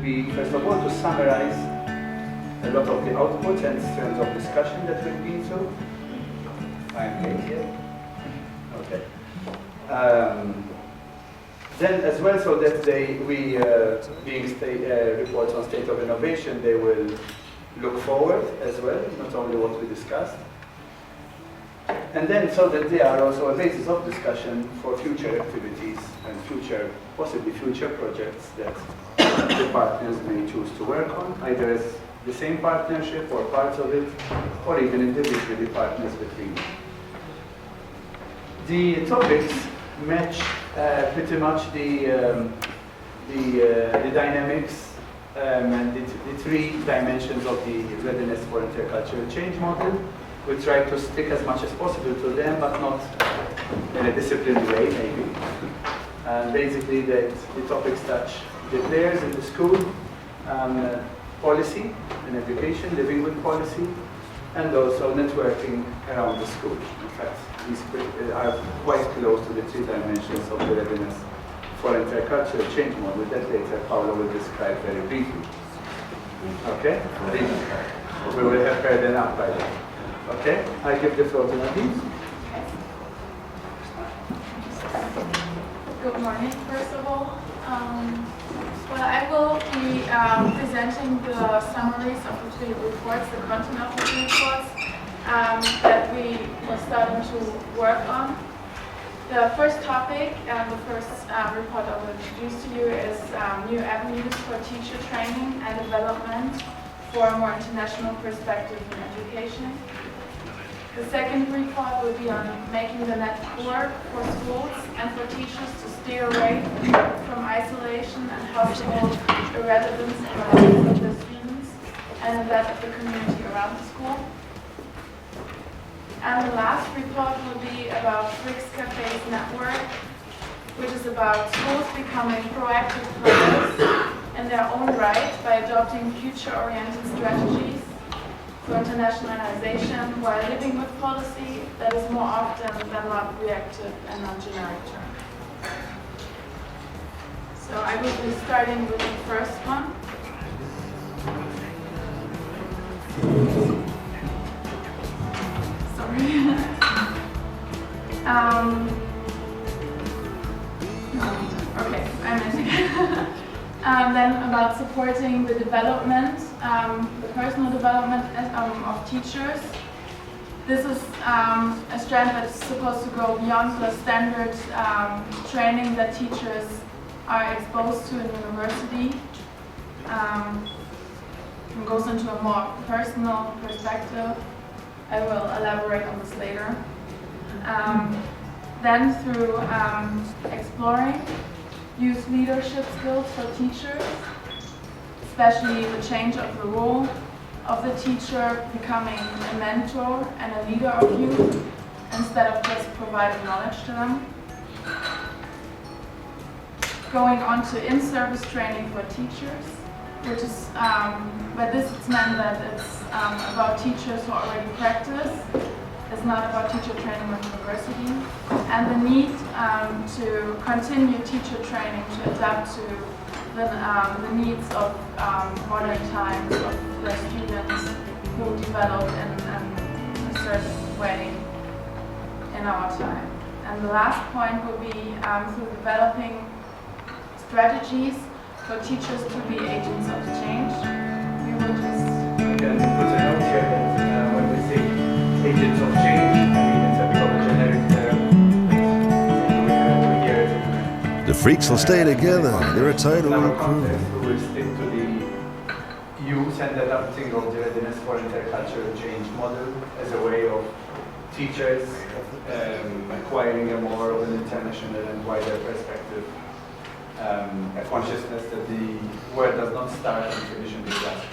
be, first of all, to summarize a lot of the output and strands of discussion that we've been through. I'm late here. Okay. Then as well, so that being reports on state of innovation, they will look forward as well, not only what we discussed. And then so that they are also a basis of discussion for future activities and possibly future projects that the partners may choose to work on, either as the same partnership or parts of it, or even individually partners between them. The topics match pretty much the dynamics and the three dimensions of the readiness for intercultural change model. We try to stick as much as possible to them, but not in a disciplined way, maybe. And basically, the topics touch the players in the school, policy and education, living with policy, and also networking around the school. In fact, these are quite close to the three dimensions of the readiness for intercultural change model that later Paolo will describe very briefly. Okay? We will have heard enough by then. Okay? I give the floor to Nadine. Good morning, first of all. Well, I will be presenting the summaries of the three reports, the content of the three reports that we were starting to work on. The first topic and the first report I will introduce to you is new avenues for teacher training and development for a more international perspective in education. The second report will be on making the network for schools and for teachers to steer away from isolation and household irrelevance in the lives of their students and that of the community around the school. And the last report will be about Frick's Cafe's network, which is about schools becoming proactive players in their own right by adopting future-oriented strategies for internationalization while living with policy that is more often than not reactive and non-generic term. So I will be starting with the first one. Sorry. Okay, I'm ending. Then about supporting the development, the personal development of teachers. This is a strand that's supposed to go beyond the standard training that teachers are exposed to in university. And goes into a more personal perspective. I will elaborate on this later. Then through exploring youth leadership skills for teachers, especially the change of the role of the teacher becoming a mentor and a leader of youth instead of just providing knowledge to them. Going on to in-service training for teachers, which is, by this it's meant that it's about teachers who already practice. It's not about teacher training at university, and the need to continue teacher training to adapt to the needs of modern times, of the students who develop in a certain way in our time. And the last point will be through developing strategies for teachers to be agents of change. We will just... Again, put a note here that when we say agents of change, I mean it's a bit of a generic term. We hear it. The freaks will stay together, they're a tight little crew. We will stick to the youth and adapting of the readiness for intercultural change model as a way of teachers acquiring a more of an international and wider perspective, a consciousness that the world does not start and finish in the class.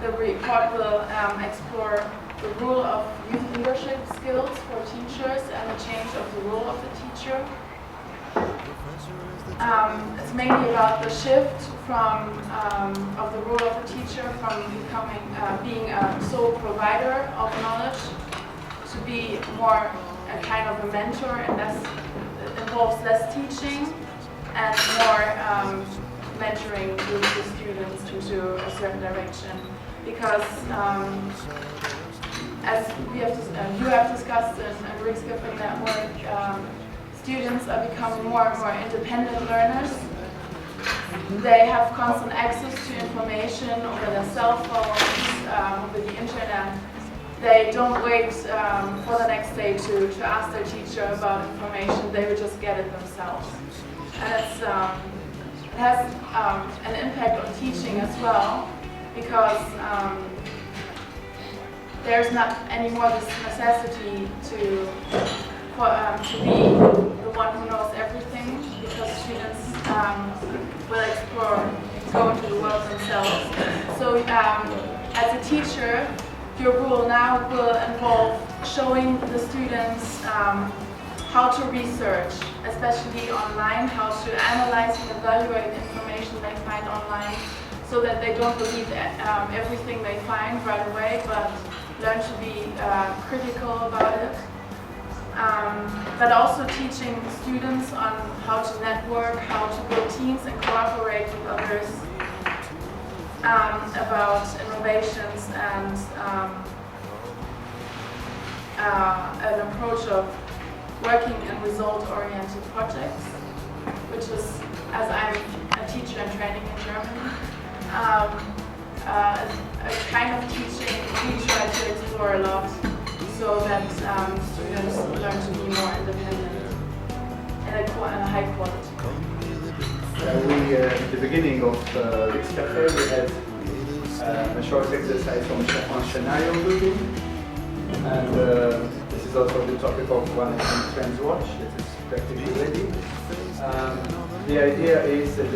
The report will explore the role of youth leadership skills for teachers and the change of the role of the teacher. It's mainly about the shift from of the role of the teacher from becoming being a sole provider of knowledge to be more a kind of a mentor, and involves less teaching and more mentoring the students into a certain direction. Because as you have discussed in Rikskaffe Network, students are becoming more and more independent learners. They have constant access to information over their cell phones, over the internet. They don't wait for the next day to ask their teacher about information. They would just get it themselves. And it has an impact on teaching as well, because there's not anymore this necessity to be the one who knows everything, because students will explore, go into the world themselves. So as a teacher, your role now will involve showing the students how to research, especially online, how to analyze and evaluate information they find online, so that they don't believe everything they find right away, but learn to be critical about it. But also teaching students on how to network, how to build teams and cooperate with others, about innovations and an approach of working in result-oriented projects, which is, as I'm a teacher in training in Germany, a kind of teaching we try to explore a lot, so that students learn to be more independent and a high quality. We, at the beginning of Rikskaffe, we had a short exercise on scenario building, and this is also the topic of one Trends Watch that is practically ready. The idea is that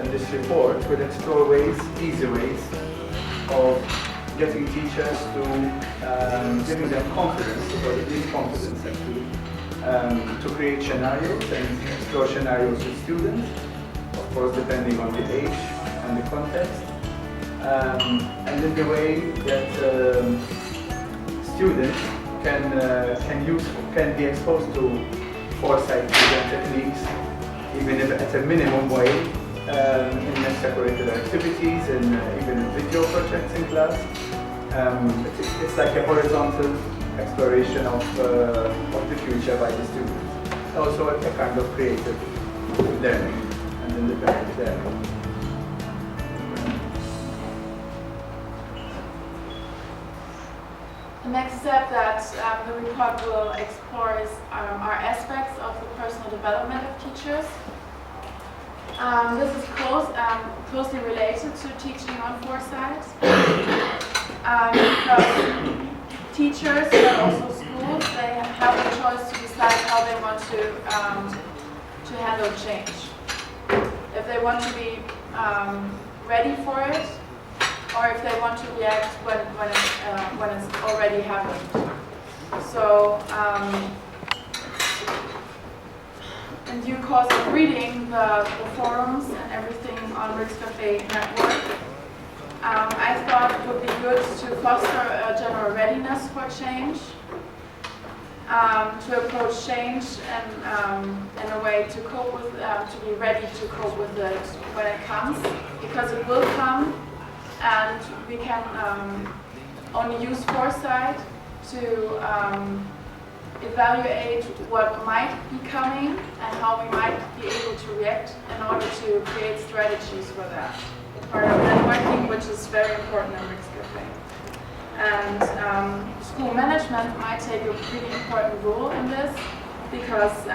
in this report we'll explore easy ways of getting teachers to giving them confidence, or at least confidence actually, to create scenarios and explore scenarios with students, of course depending on the age and the context, and in the way that students can be exposed to foresight techniques, even if at a minimum way, in extracurricular activities and even in video projects in class. It's like a horizontal exploration of the future by the students. Also a kind of creative learning and independent learning. The next step that the report will explore is are aspects of the personal development of teachers. This is closely related to teaching on foresight, because teachers, but also schools, they have the choice to decide how they want to handle change. If they want to be ready for it, or if they want to react when it's already happened. So, in due course of reading the forums and everything on Rikskaffe Network, I thought it would be good to foster a general readiness for change, to approach change in a way to cope with, to be ready to cope with it when it comes, because it will come. And we can only use foresight to evaluate what might be coming and how we might be able to react in order to create strategies for that. It's part of networking, which is very important in Rikskaffe. And school management might take a really important role in this, because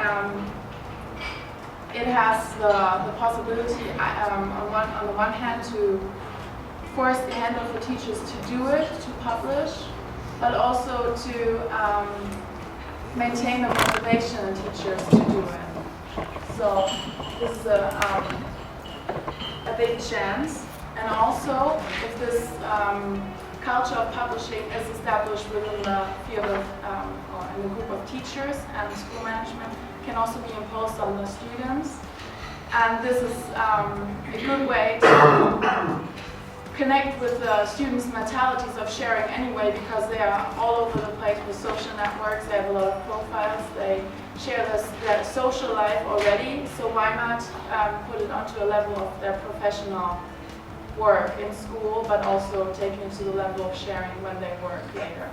it has the possibility on the one hand to force the hand of the teachers to do it, to publish, but also to maintain the motivation in teachers to do it. So this is a big chance. And also, if this culture of publishing is established within the field of, or in the group of teachers and school management, can also be imposed on the students. And this is a good way to connect with the students' mentalities of sharing anyway, because they are all over the place with social networks. They have a lot of profiles. They share their social life already. So why not put it onto a level of their professional work in school, but also take it to the level of sharing when they work later.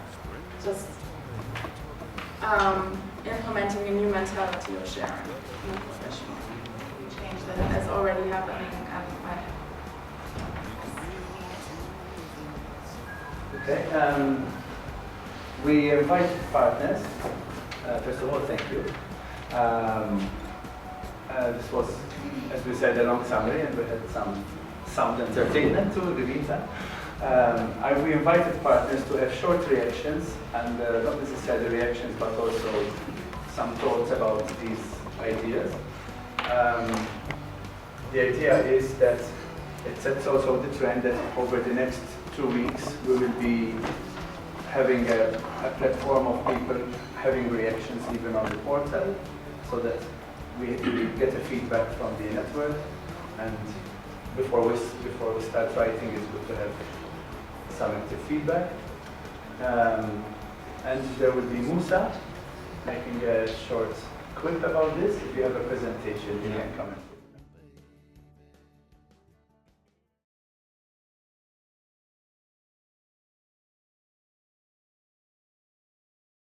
Just implementing a new mentality of sharing in a professional change that is already happening at Okay, we invite partners. First of all, thank you. This was, as we said, a long summary, and we had some sound entertainment too in the meantime. We invited partners to have short reactions, and not necessarily reactions, but also some thoughts about these ideas. The idea is that it sets also the trend that over the next 2 weeks we will be having a platform of people having reactions even on the portal, so that we get a feedback from the network, and before we start writing, it's good to have some active feedback. And there will be Musa making a short clip about this. If you have a presentation, you can comment.